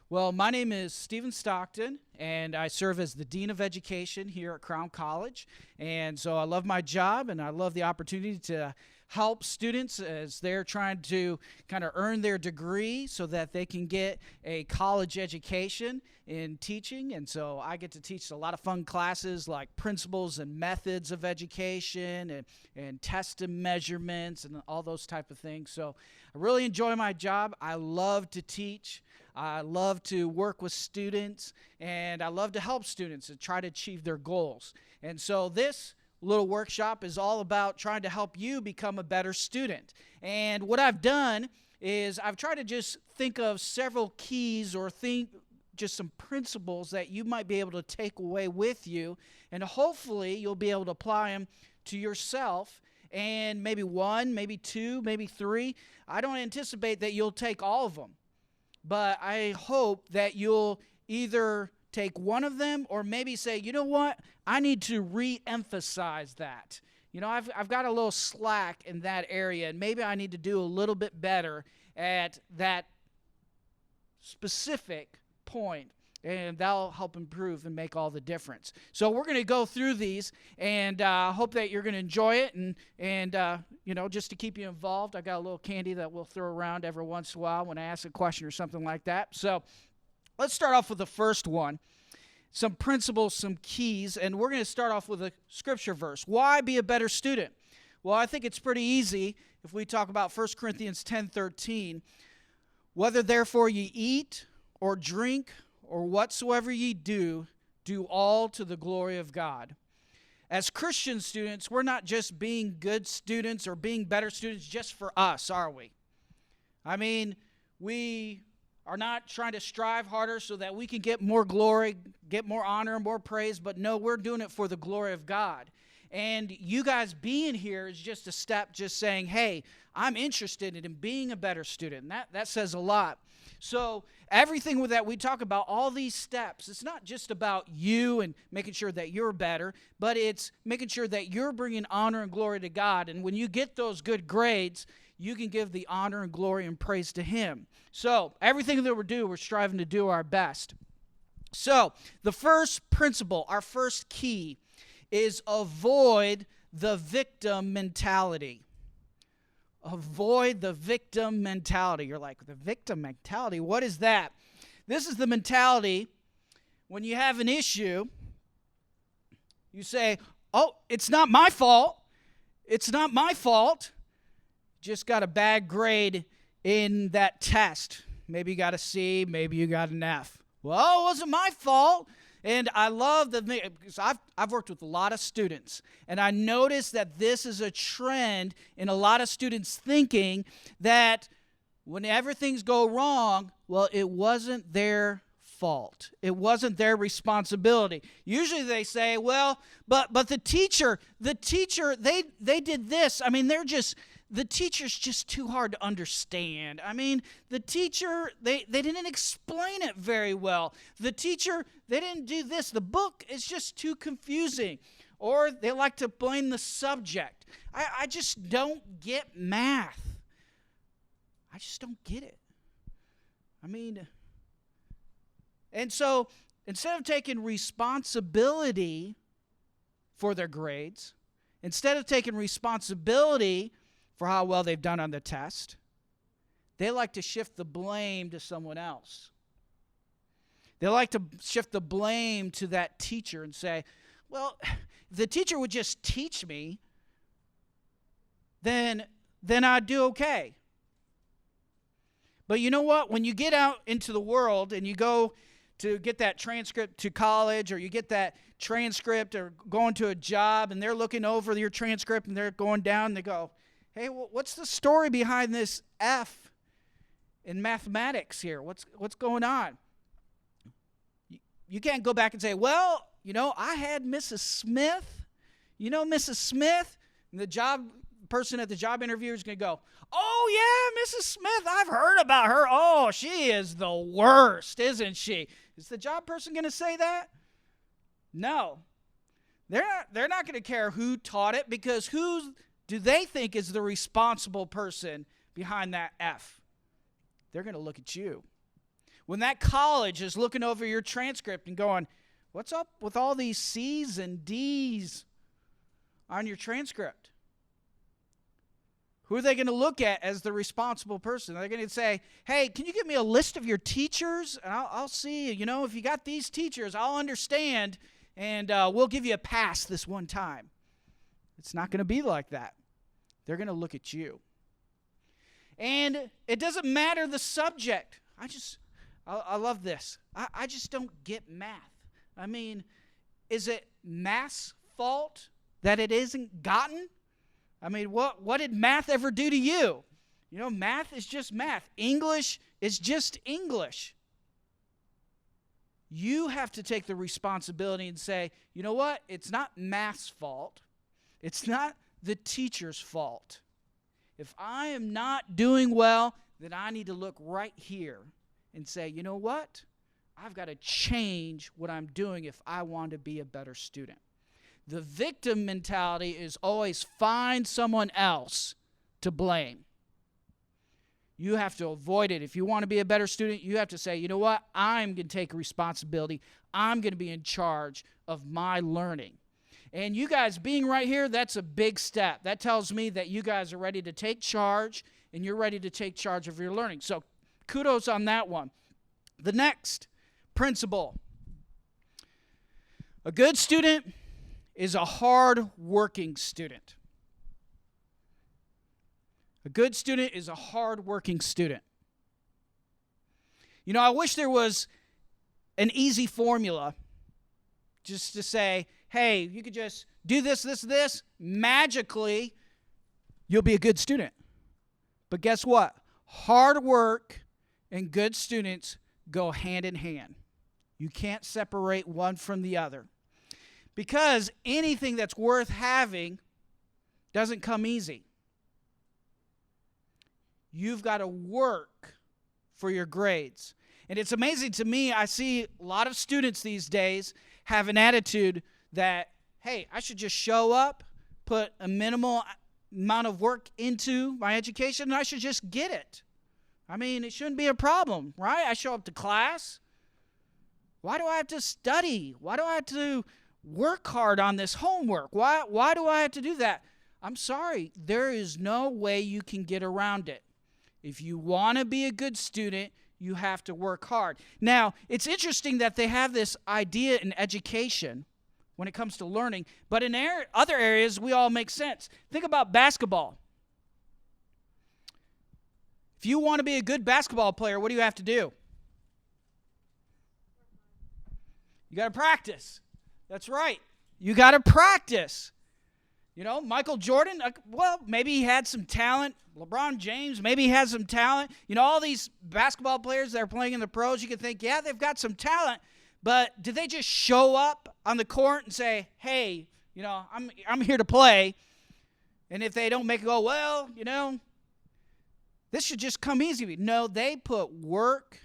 Well, my name is Stephen Stockton, and I serve as the Dean of Education here at Crown College. And so I love my job, and I love the opportunity to help students as they're trying to kind of earn their degree so that they can get a college education in teaching. And so I get to teach a lot of fun classes like principles and methods of education and test and measurements and all those type of things. So I really enjoy my job. I love to teach. I love to work with students, and I love to help students and try to achieve their goals. And so this little workshop is all about trying to help you become a better student. And what I've done is I've tried to just think of several keys or think just some principles that you might be able to take away with you, and hopefully you'll be able to apply them to yourself. And maybe one, maybe two, maybe three. I don't anticipate that you'll take all of them, but I hope that you'll either take one of them or maybe say, you know what, I need to re-emphasize that. You know, I've got a little slack in that area, and maybe I need to do a little bit better at that specific point, and that'll help improve and make all the difference. So we're going to go through these, and hope that you're going to enjoy it, and you know, just to keep you involved, I got a little candy that we'll throw around every once in a while when I ask a question or something like that. So let's start off with the first one, some principles, some keys, and we're going to start off with a scripture verse. Why be a better student? Well, I think it's pretty easy if we talk about 1 Corinthians 10:13. Whether therefore ye eat or drink or whatsoever ye do, do all to the glory of God. As Christian students, we're not just being good students or being better students just for us, are we? I mean, we are not trying to strive harder so that we can get more glory, get more honor, and more praise, but no, we're doing it for the glory of God. And you guys being here is just a step just saying, hey, I'm interested in being a better student. And that says a lot. So everything with that we talk about, all these steps, it's not just about you and making sure that you're better, but it's making sure that you're bringing honor and glory to God. And when you get those good grades, you can give the honor and glory and praise to Him. So everything that we're striving to do our best. So the first principle, our first key, is avoid the victim mentality. Avoid the victim mentality. You're like, the victim mentality? What is that? This is the mentality when you have an issue, you say, oh, it's not my fault. It's not my fault. Just got a bad grade in that test. Maybe you got a C, maybe you got an F. Well, it wasn't my fault. And I love because I've worked with a lot of students, and I noticed that this is a trend in a lot of students thinking that whenever things go wrong, well, it wasn't their fault. It wasn't their responsibility. Usually they say, well, but the teacher, they did this. I mean, the teacher's just too hard to understand. I mean, the teacher, they didn't explain it very well. The teacher, they didn't do this. The book is just too confusing. Or they like to blame the subject. I just don't get math. I just don't get it. I mean, and so instead of taking responsibility for their grades, instead of taking responsibility for how well they've done on the test, they like to shift the blame to someone else. They like to shift the blame to that teacher and say, well, if the teacher would just teach me, then I'd do okay. But you know what? When you get out into the world and you go to get that transcript to college, or you get that transcript or going to a job and they're looking over your transcript and they're going down and they go, hey, what's the story behind this F in mathematics here? What's going on? You can't go back and say, well, you know, I had Mrs. Smith. You know Mrs. Smith? And the job person at the job interview is going to go, oh, yeah, Mrs. Smith, I've heard about her. Oh, she is the worst, isn't she? Is the job person going to say that? No. They're not going to care who taught it, because who do they think is the responsible person behind that F? They're going to look at you. When that college is looking over your transcript and going, what's up with all these C's and D's on your transcript? Who are they going to look at as the responsible person? They're going to say, hey, can you give me a list of your teachers? And I'll see, if you got these teachers, I'll understand, and we'll give you a pass this one time. It's not going to be like that. They're going to look at you. And it doesn't matter the subject. I love this. I just don't get math. I mean, is it math's fault that it isn't gotten? I mean, what did math ever do to you? Math is just math. English is just English. You have to take the responsibility and say, you know what? It's not math's fault. It's not the teacher's fault. If I am not doing well, then I need to look right here and say, you know what? I've got to change what I'm doing if I want to be a better student. The victim mentality is always find someone else to blame. You have to avoid it. If you want to be a better student, you have to say, you know what? I'm going to take responsibility. I'm going to be in charge of my learning. And you guys being right here, that's a big step. That tells me that you guys are ready to take charge and you're ready to take charge of your learning. So kudos on that one. The next principle. A good student is a hard-working student. A good student is a hard-working student. I wish there was an easy formula just to say, hey, you could just do this, magically, you'll be a good student. But guess what? Hard work and good students go hand in hand. You can't separate one from the other. Because anything that's worth having doesn't come easy. You've got to work for your grades. And it's amazing to me, I see a lot of students these days have an attitude that, hey, I should just show up, put a minimal amount of work into my education, and I should just get it. I mean, it shouldn't be a problem, right? I show up to class. Why do I have to study? Why do I have to work hard on this homework? Why do I have to do that? I'm sorry, there is no way you can get around it. If you want to be a good student, you have to work hard. Now, it's interesting that they have this idea in education when it comes to learning, but in other areas, we all make sense. Think about basketball. If you want to be a good basketball player, what do you have to do? You got to practice. That's right. You got to practice. Michael Jordan, well, maybe he had some talent. LeBron James, maybe he has some talent. All these basketball players that are playing in the pros, you can think, yeah, they've got some talent. But did they just show up on the court and say, hey, I'm here to play? And if they don't make it go, well, this should just come easy. No, they put work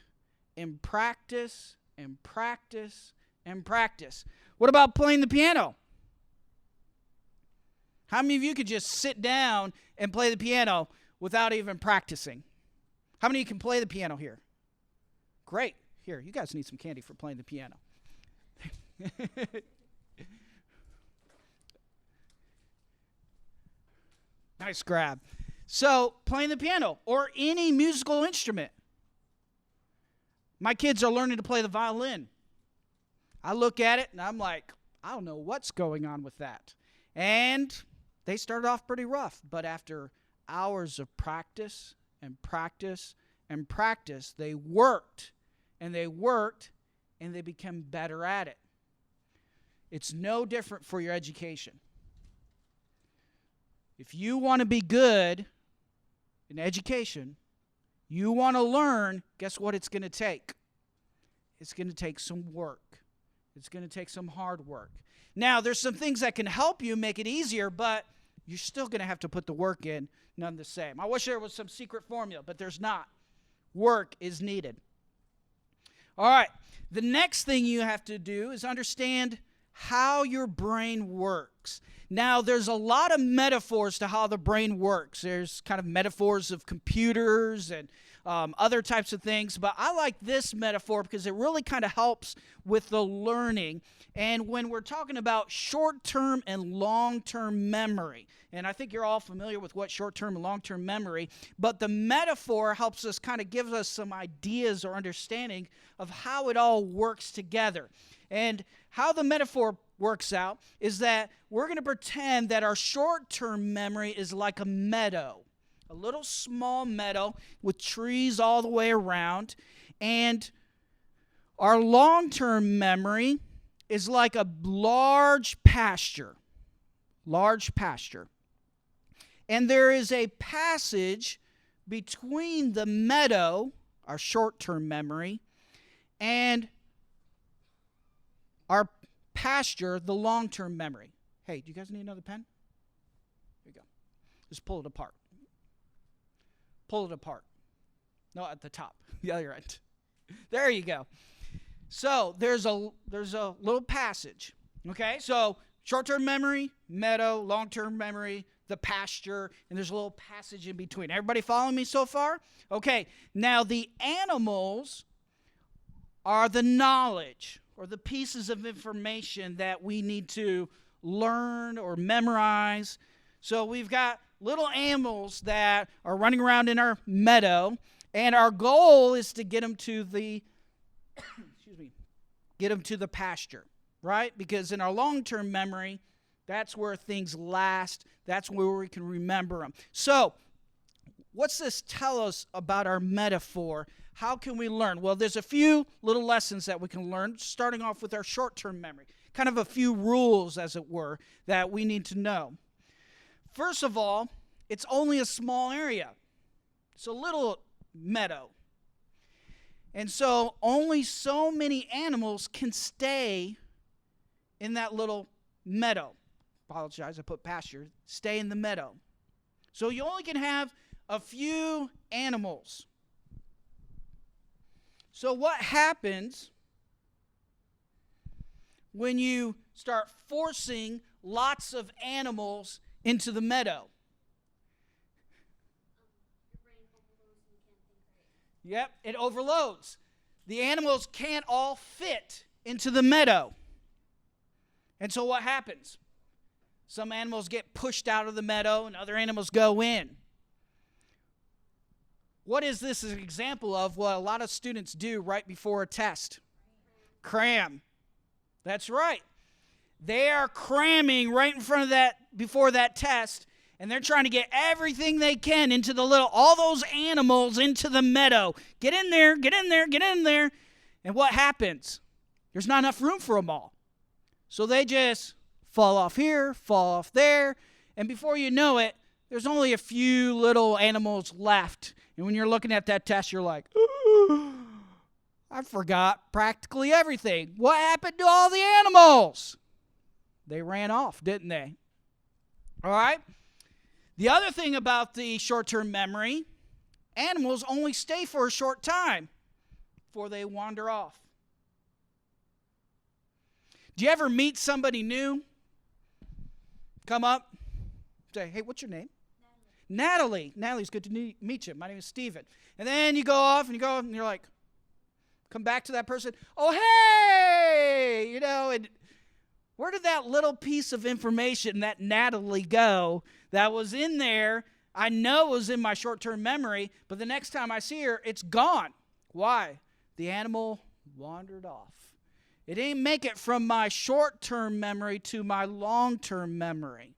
and practice and practice and practice. What about playing the piano? How many of you could just sit down and play the piano without even practicing? How many of you can play the piano here? Great. Here, you guys need some candy for playing the piano. Nice grab. So, playing the piano or any musical instrument. My kids are learning to play the violin. I look at it and I'm like, I don't know what's going on with that. And they started off pretty rough, but after hours of practice and practice and practice, they worked and they became better at it. It's no different for your education. If you want to be good in education, you want to learn, guess what it's going to take? It's going to take some work. It's going to take some hard work. Now, there's some things that can help you make it easier, but you're still going to have to put the work in, none the same. I wish there was some secret formula, but there's not. Work is needed. All right, the next thing you have to do is understand how your brain works. Now, there's a lot of metaphors to how the brain works. There's kind of metaphors of computers and other types of things. But I like this metaphor because it really kind of helps with the learning. And when we're talking about short-term and long-term memory, and I think you're all familiar with what short-term and long-term memory, but the metaphor helps us kind of give us some ideas or understanding of how it all works together. And how the metaphor works out is that we're going to pretend that our short-term memory is like a meadow, a little small meadow with trees all the way around, and our long-term memory is like a large pasture. And there is a passage between the meadow, our short-term memory, and our pasture, the long-term memory. Hey, do you guys need another pen? Here you go. Just pull it apart. No, at the top. The other end. There you go. So there's a little passage. Okay, so short-term memory, meadow, long-term memory, the pasture, and there's a little passage in between. Everybody following me so far? Okay, now the animals are the knowledge or the pieces of information that we need to learn or memorize. So we've got little animals that are running around in our meadow, and our goal is to get them to the pasture, right? Because in our long-term memory, that's where things last. That's where we can remember them. So what's this tell us about our metaphor? How can we learn? Well, there's a few little lessons that we can learn, starting off with our short-term memory. Kind of a few rules, as it were, that we need to know. First of all, it's only a small area. It's a little meadow. And so only so many animals can stay in that little meadow. Apologize, I put pasture. Stay in the meadow. So you only can have a few animals. So what happens when you start forcing lots of animals into the meadow? Yep, it overloads. The animals can't all fit into the meadow. And so what happens? Some animals get pushed out of the meadow and other animals go in. What is this an example of what a lot of students do right before a test? Cram. That's right. They are cramming right in front of that, before that test, and they're trying to get everything they can into all those animals into the meadow. Get in there, get in there, get in there. And what happens? There's not enough room for them all. So they just fall off here, fall off there, and before you know it, there's only a few little animals left. And when you're looking at that test, you're like, I forgot practically everything. What happened to all the animals? They ran off, didn't they? All right? The other thing about the short-term memory, animals only stay for a short time before they wander off. Do you ever meet somebody new? Come up, say, hey, what's your name? Natalie. Natalie's good to meet you. My name is Stephen. And then you go off and you're like, come back to that person. Oh, hey! And where did that little piece of information, that Natalie, go that was in there? I know it was in my short-term memory, but the next time I see her, it's gone. Why? The animal wandered off. It didn't make it from my short-term memory to my long-term memory.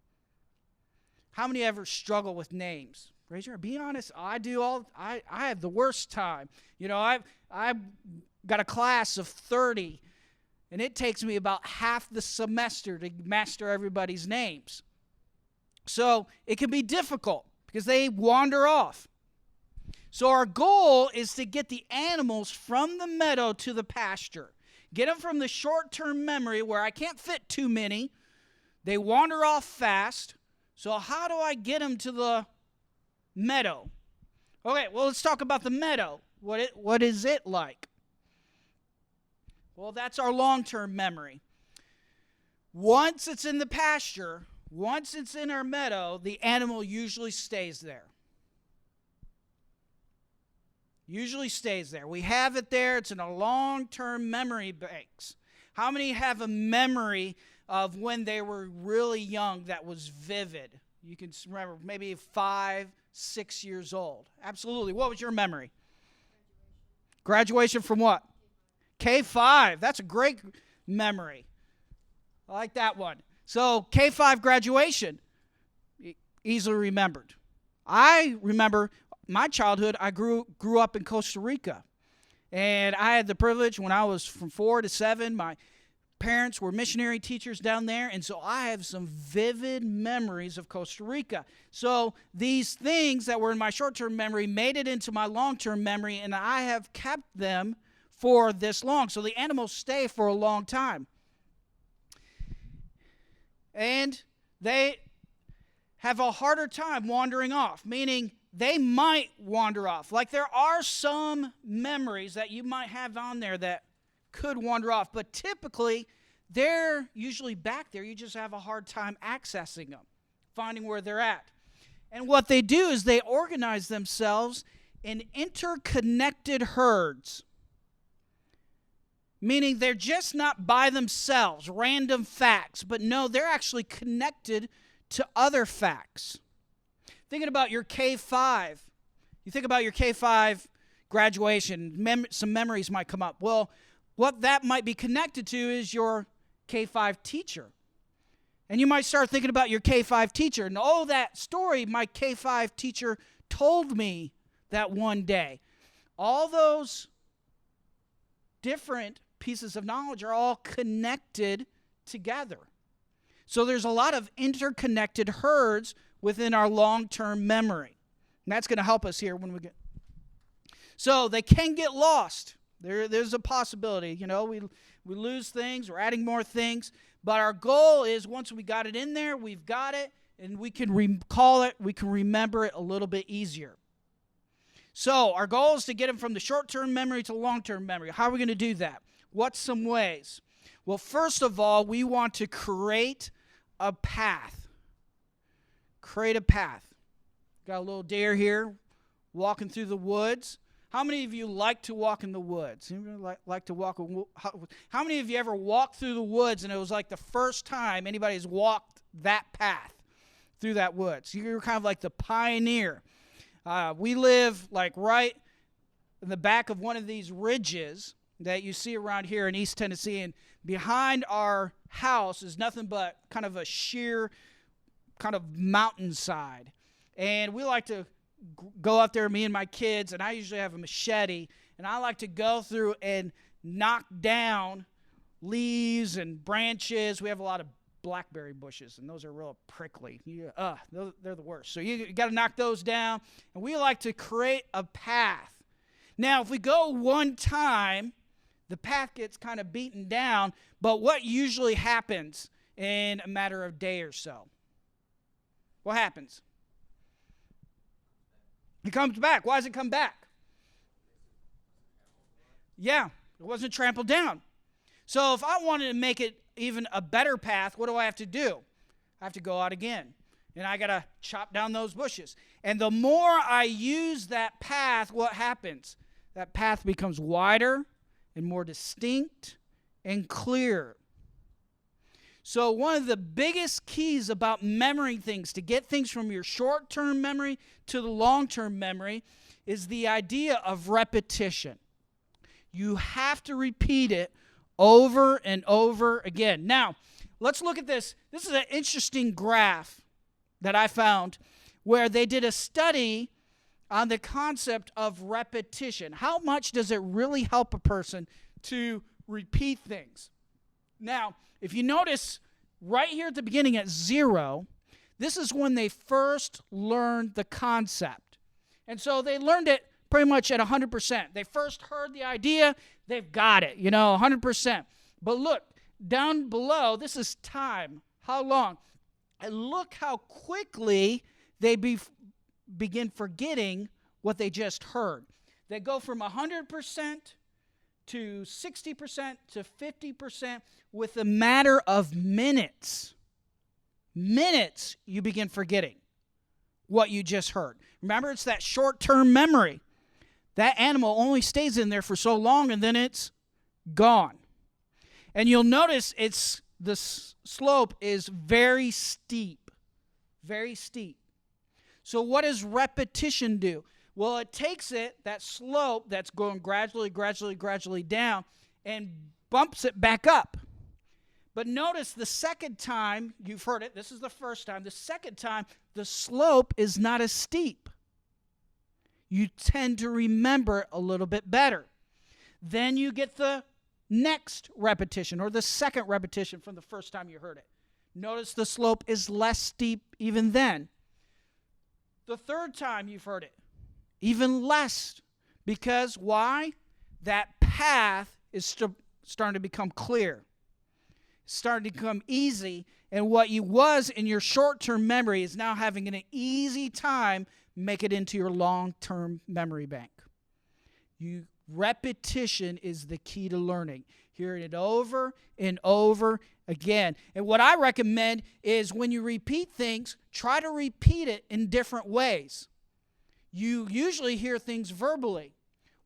How many ever struggle with names? Raise your hand. Be honest. I do I have the worst time. I've got a class of 30, and it takes me about half the semester to master everybody's names. So it can be difficult because they wander off. So our goal is to get the animals from the meadow to the pasture. Get them from the short-term memory where I can't fit too many. They wander off fast. So how do I get them to the meadow? Okay, well, let's talk about the meadow. What is it like? Well, that's our long-term memory. Once it's in the pasture, once it's in our meadow, the animal usually stays there. Usually stays there. We have it there. It's in a long-term memory banks. How many have a memory of when they were really young that was vivid? You can remember maybe 5, 6 years old. Absolutely. What was your memory? Graduation from what? K-5. That's a great memory. I like that one. So K-5 graduation, easily remembered. I remember my childhood. I grew up in Costa Rica, and I had the privilege when I was from 4 to 7. My parents were missionary teachers down there, and so I have some vivid memories of Costa Rica. So these things that were in my short-term memory made it into my long-term memory, and I have kept them for this long. So the animals stay for a long time. And they have a harder time wandering off, meaning they might wander off. Like there are some memories that you might have on there that could wander off, but typically they're usually back there. You just have a hard time accessing them, finding where they're at. And what they do is they organize themselves in interconnected herds, meaning they're just not by themselves, random facts, but no, they're actually connected to other facts. Thinking about your K-5, you think about your K-5 graduation, some memories might come up. Well, what that might be connected to is your K-5 teacher. And you might start thinking about your K-5 teacher. And oh, that story my K-5 teacher told me that one day. All those different pieces of knowledge are all connected together. So there's a lot of interconnected herds within our long-term memory. And that's going to help us here when we get. So they can get lost. There's a possibility. You know, we lose things. We're adding more things. But our goal is once we got it in there, we've got it, and we can recall it. We can remember it a little bit easier. So our goal is to get them from the short-term memory to long-term memory. How are we going to do that? What's some ways? Well, first of all, we want to create a path. Create a path. Got a little deer here walking through the woods. How many of you like to walk in the woods? Anybody like to walk? How many of you ever walked through the woods and it was like the first time anybody's walked that path through that woods? You're kind of like the pioneer. We live like right in the back of one of these ridges that you see around here in East Tennessee, and behind our house is nothing but kind of a sheer kind of mountainside. And we like to go up there, me and my kids, and I usually have a machete, and I like to go through and knock down leaves and branches. We have a lot of blackberry bushes, and those are real prickly. They're the worst. So you got to knock those down, and we like to create a path. Now, if we go one time, the path gets kind of beaten down, but what usually happens in a matter of a day or so? What happens? It comes back. Why does it come back? Yeah, it wasn't trampled down. So if I wanted to make it even a better path, what do I have to do? I have to go out again, and I got to chop down those bushes. And the more I use that path, what happens? That path becomes wider and more distinct and clear. So one of the biggest keys about remembering things, to get things from your short-term memory to the long-term memory, is the idea of repetition. You have to repeat it over and over again. Now, let's look at this. This is an interesting graph that I found where they did a study on the concept of repetition. How much does it really help a person to repeat things? Now, if you notice right here at the beginning at 0, this is when they first learned the concept. And so they learned it pretty much at 100%. They first heard the idea, they've got it, 100%. But look, down below, this is time. How long? And look how quickly they begin forgetting what they just heard. They go from 100% to 60% to 50% with a matter of minutes. Minutes, you begin forgetting what you just heard. Remember, it's that short-term memory. that animal only stays in there for so long and then it's gone. And you'll notice the slope is very steep. Very steep. So what does repetition do? Well, it takes that slope that's going gradually down and bumps it back up. But notice the second time, you've heard it, this is the first time. The second time, the slope is not as steep. You tend to remember it a little bit better. Then you get the next repetition or the second repetition from the first time you heard it. Notice the slope is less steep even then. The third time you've heard it, even less. Because why? That path is starting to become clear. It's starting to become easy. And what you was in your short-term memory is now having an easy time make it into your long-term memory bank. Repetition is the key to learning. Hearing it over and over again. And what I recommend is when you repeat things, try to repeat it in different ways. You usually hear things verbally.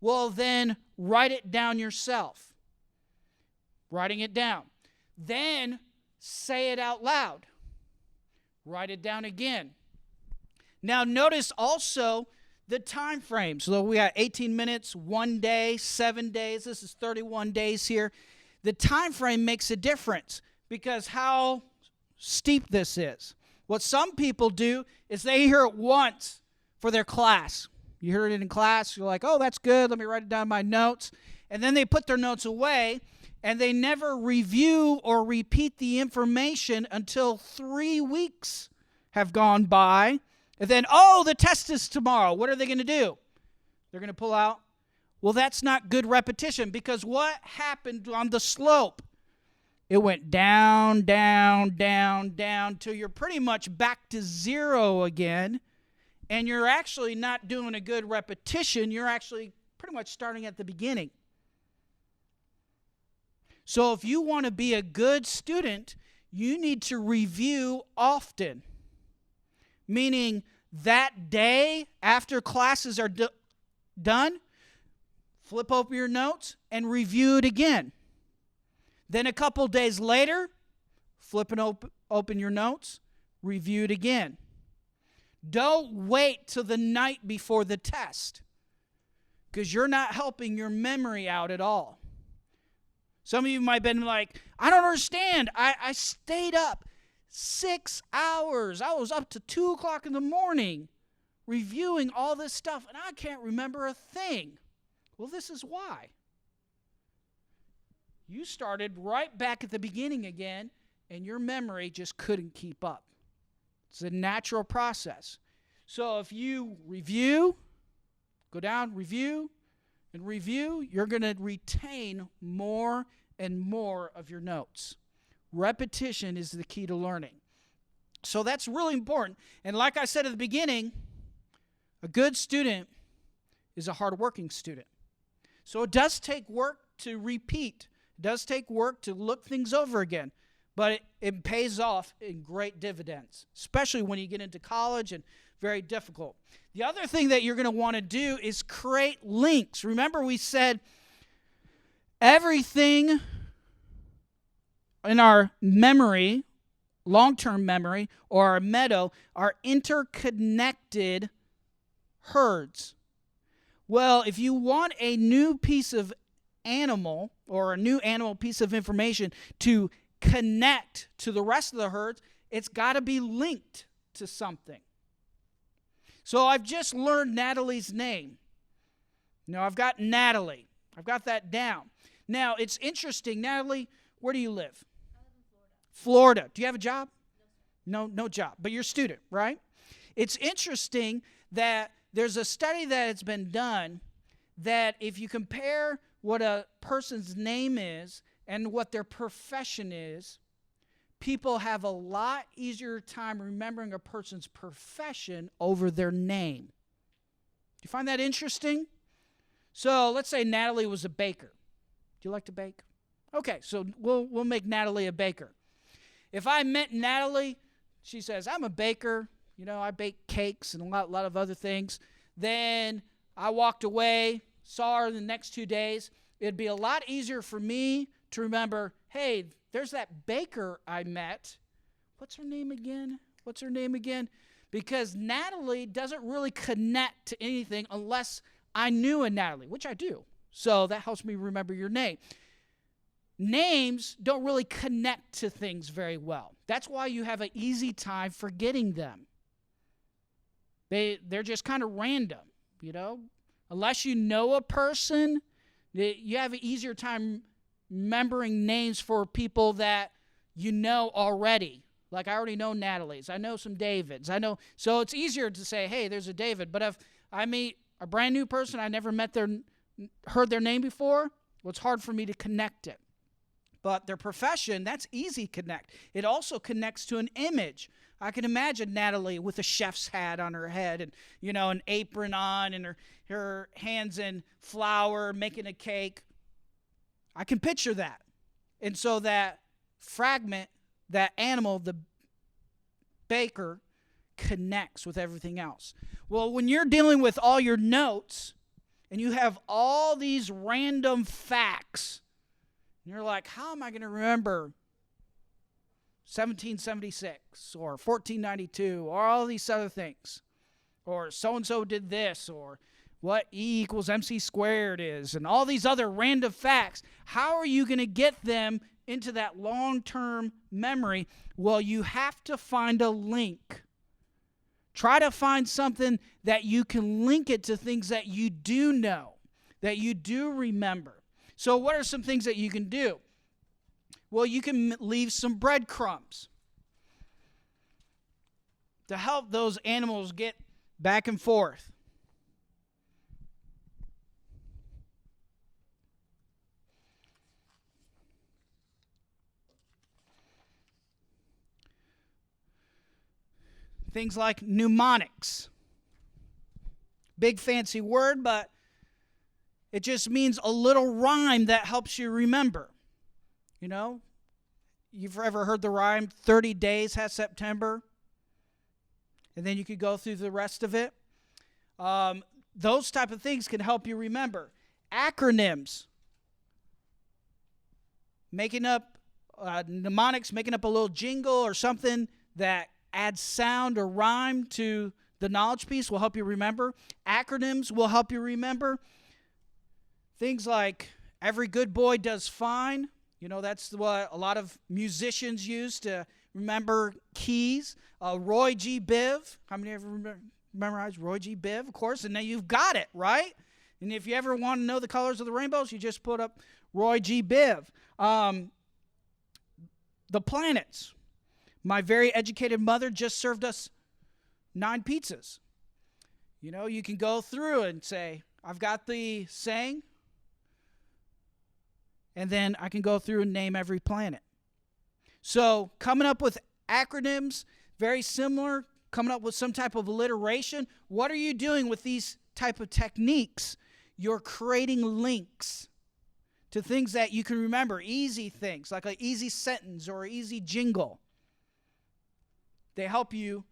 Well, then write it down yourself. Writing it down. Then say it out loud. Write it down again. Now notice also the time frame. So we got 18 minutes, 1 day, 7 days. This is 31 days here. The time frame makes a difference because how steep this is. What some people do is they hear it once for their class. You heard it in class. You're like, oh, that's good. Let me write it down in my notes. And then they put their notes away, and they never review or repeat the information until 3 weeks have gone by. And then, oh, the test is tomorrow. What are they going to do? They're going to pull out. Well, that's not good repetition because what happened on the slope? It went down, down, down, down till you're pretty much back to zero again. And you're actually not doing a good repetition. You're actually pretty much starting at the beginning. So if you want to be a good student, you need to review often. Meaning that day after classes are done, flip open your notes and review it again. Then a couple days later, flip and open your notes, review it again. Don't wait till the night before the test because you're not helping your memory out at all. Some of you might have been like, I don't understand. I stayed up 6 hours. I was up to 2 o'clock in the morning reviewing all this stuff, and I can't remember a thing. Well, this is why. You started right back at the beginning again, and your memory just couldn't keep up. It's a natural process. So if you review, go down, review, and review, you're going to retain more and more of your notes. Repetition is the key to learning. So that's really important. And like I said at the beginning, a good student is a hardworking student. So it does take work to repeat. It does take work to look things over again. But it pays off in great dividends, especially when you get into college and very difficult. The other thing that you're going to want to do is create links. Remember we said everything in our memory, long-term memory, or our meadow are interconnected herds. Well, if you want a new piece of animal or a new animal piece of information to connect to the rest of the herds, it's got to be linked to something. So I've just learned Natalie's name. Now I've got Natalie. I've got that down. Now it's interesting. Natalie, where do you live? I live in Florida. Florida. Do you have a job? No job. But you're a student, right? It's interesting that there's a study that has been done that if you compare what a person's name is and what their profession is, people have a lot easier time remembering a person's profession over their name. Do you find that interesting? So let's say Natalie was a baker. Do you like to bake? Okay, so we'll make Natalie a baker. If I met Natalie, she says, I'm a baker. You know, I bake cakes and a lot of other things. Then I walked away, saw her the next 2 days, it'd be a lot easier for me to remember, hey, there's that baker I met. What's her name again? Because Natalie doesn't really connect to anything unless I knew a Natalie, which I do. So that helps me remember your name. Names don't really connect to things very well. That's why you have an easy time forgetting them. They're just kind of random, Unless you know a person, you have an easier time remembering names for people that you know already. Like I already know Natalie's. I know some Davids. So it's easier to say, hey, there's a David. But if I meet a brand new person, I never heard their name before, well, it's hard for me to connect it. But their profession, that's easy to connect. It also connects to an image. I can imagine Natalie with a chef's hat on her head and, an apron on and her hands in flour making a cake. I can picture that. And so that fragment, that animal, the baker, connects with everything else. Well, when you're dealing with all your notes and you have all these random facts, and you're like, how am I going to remember 1776 or 1492 or all these other things? Or so-and-so did this, or what E equals MC squared is, and all these other random facts. How are you going to get them into that long-term memory? Well, you have to find a link. Try to find something that you can link it to things that you do know, that you do remember. So what are some things that you can do? Well, you can leave some breadcrumbs to help those animals get back and forth. Things like mnemonics. Big fancy word, but it just means a little rhyme that helps you remember. You've ever heard the rhyme, 30 days has September? And then you could go through the rest of it. Those type of things can help you remember. Acronyms. Making up mnemonics, making up a little jingle or something that adds sound or rhyme to the knowledge piece will help you remember. Acronyms will help you remember. Things like every good boy does fine. That's what a lot of musicians use to remember keys. Roy G. Biv. How many ever memorized Roy G. Biv? Of course. And now you've got it, right? And if you ever want to know the colors of the rainbows, you just put up Roy G. Biv. The planets. My very educated mother just served us 9 pizzas. You can go through and say, I've got the saying, and then I can go through and name every planet. So coming up with acronyms, very similar, coming up with some type of alliteration. What are you doing with these type of techniques? You're creating links to things that you can remember, easy things, like an easy sentence or an easy jingle. They help you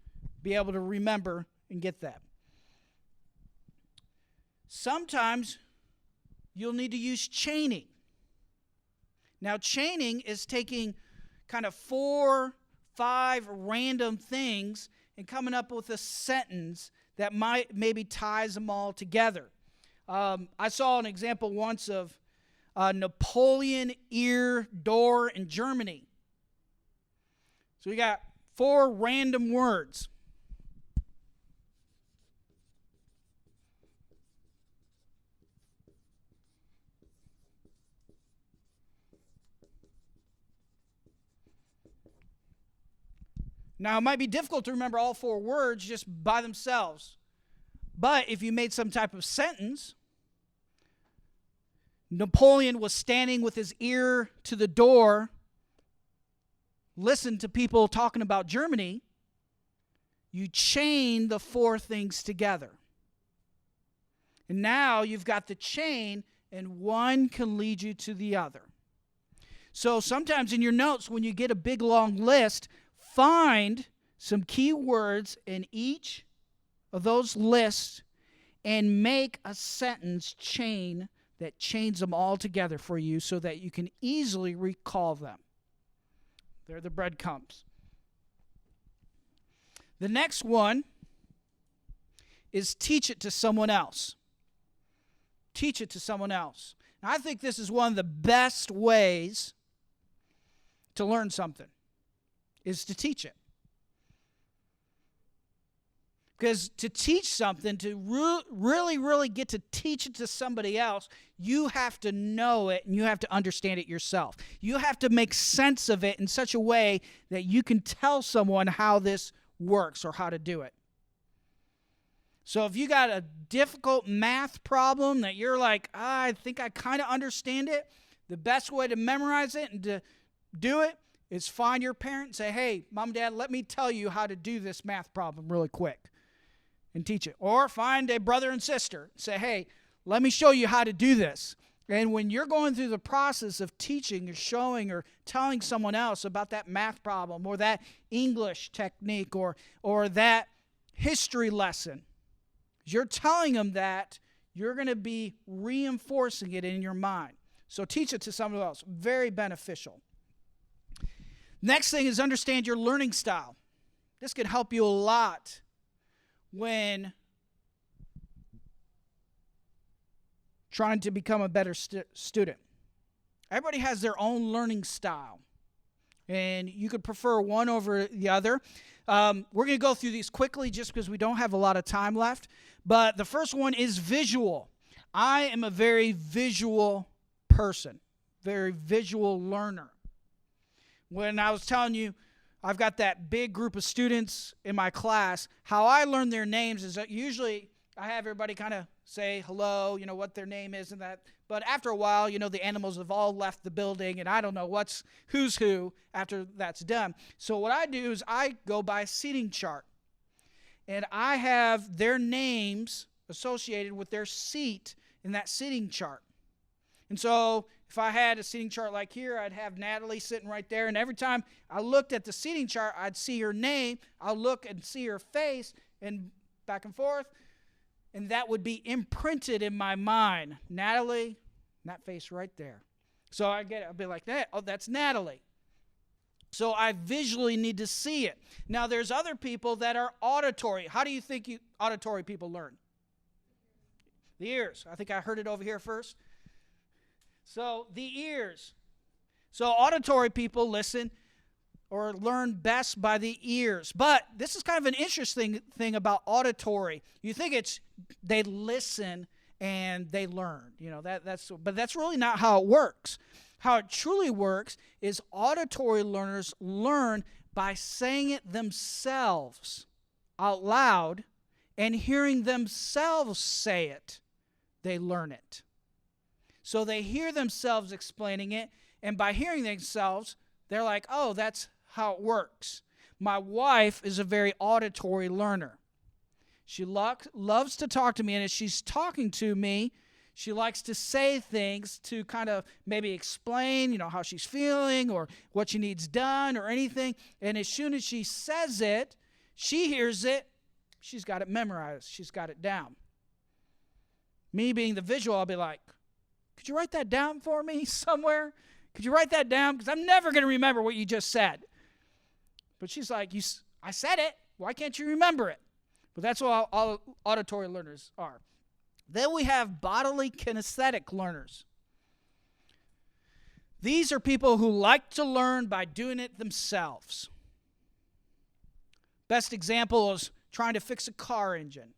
be able to remember and get that. Sometimes you'll need to use chaining. Now, chaining is taking kind of 4, 5 random things and coming up with a sentence that maybe ties them all together. I saw an example once of Napoleon ear door in Germany. So we got 4 random words. Now, it might be difficult to remember all 4 words just by themselves. But if you made some type of sentence, Napoleon was standing with his ear to the door, listened to people talking about Germany, you chain the 4 things together. And now you've got the chain, and one can lead you to the other. So sometimes in your notes, when you get a big long list, find some key words in each of those lists and make a sentence chain that chains them all together for you so that you can easily recall them. They're the breadcrumbs. The next one is teach it to someone else. Teach it to someone else. And I think this is one of the best ways to learn something, is to teach it. Because to teach something, to really get to teach it to somebody else, you have to know it and you have to understand it yourself. You have to make sense of it in such a way that you can tell someone how this works or how to do it. So if you got a difficult math problem that you're like, I think I kind of understand it, the best way to memorize it and to do it is find your parent and say, hey, Mom, Dad, let me tell you how to do this math problem really quick. And teach it. Or find a brother and sister. Say, hey, let me show you how to do this. And when you're going through the process of teaching or showing or telling someone else about that math problem or that English technique or that history lesson, you're telling them that, you're going to be reinforcing it in your mind. So teach it to someone else. Very beneficial. Next thing is understand your learning style. This could help you a lot when trying to become a better student. Everybody has their own learning style, and you could prefer one over the other. We're going to go through these quickly just because we don't have a lot of time left, but the first one is visual. I am a very visual person, very visual learner. When I was telling you, I've got that big group of students in my class. How I learn their names is that usually I have everybody kind of say hello, what their name is and that. But after a while, the animals have all left the building and I don't know who's who after that's done. So what I do is I go by a seating chart. And I have their names associated with their seat in that seating chart. And so if I had a seating chart like here, I'd have Natalie sitting right there. And every time I looked at the seating chart, I'd see her name. I'll look and see her face and back and forth. And that would be imprinted in my mind. Natalie, that face right there. So I'll be like, oh, that's Natalie. So I visually need to see it. Now, there's other people that are auditory. How do you think auditory people learn? The ears. I think I heard it over here first. So the ears. So auditory people listen or learn best by the ears. But this is kind of an interesting thing about auditory. You think they listen and they learn. But that's really not how it works. How it truly works is auditory learners learn by saying it themselves out loud and hearing themselves say it. They learn it. So they hear themselves explaining it, and by hearing themselves, they're like, oh, that's how it works. My wife is a very auditory learner. She loves to talk to me, and as she's talking to me, she likes to say things to kind of maybe explain, how she's feeling or what she needs done or anything. And as soon as she says it, she hears it, she's got it memorized, she's got it down. Me being the visual, I'll be like, could you write that down for me somewhere? Could you write that down? Because I'm never going to remember what you just said. But she's like, I said it. Why can't you remember it? But that's what all auditory learners are. Then we have bodily kinesthetic learners. These are people who like to learn by doing it themselves. Best example is trying to fix a car engine.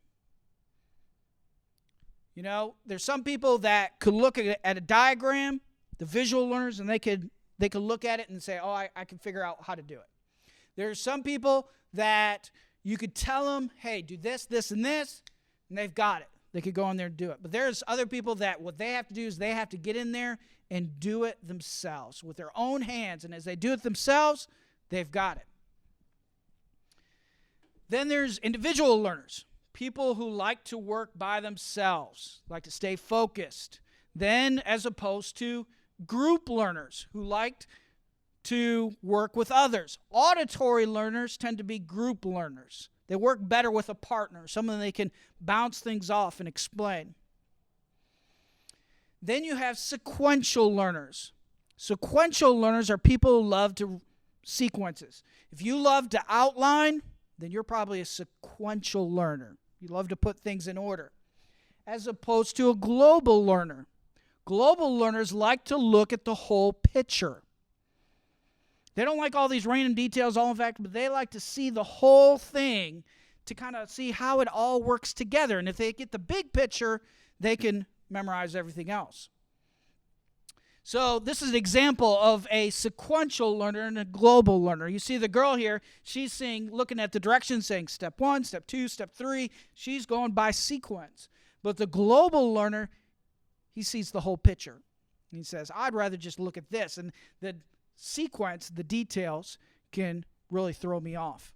There's some people that could look at a diagram, the visual learners, and they could look at it and say, oh, I can figure out how to do it. There's some people that you could tell them, hey, do this, this, and this, and they've got it. They could go in there and do it. But there's other people that what they have to do is they have to get in there and do it themselves with their own hands. And as they do it themselves, they've got it. Then there's individual learners. People who like to work by themselves, like to stay focused. Then as opposed to group learners who like to work with others. Auditory learners tend to be group learners. They work better with a partner, someone they can bounce things off and explain. Then you have sequential learners. Sequential learners are people who love to sequences. If you love to outline, then you're probably a sequential learner. You love to put things in order. As opposed to a global learner. Global learners like to look at the whole picture. They don't like all these random details, all in fact, but they like to see the whole thing to kind of see how it all works together. And if they get the big picture, they can memorize everything else. So this is an example of a sequential learner and a global learner. You see the girl here, she's looking at the directions, saying step 1, step 2, step 3. She's going by sequence. But the global learner, he sees the whole picture. He says, I'd rather just look at this. And the sequence, the details, can really throw me off.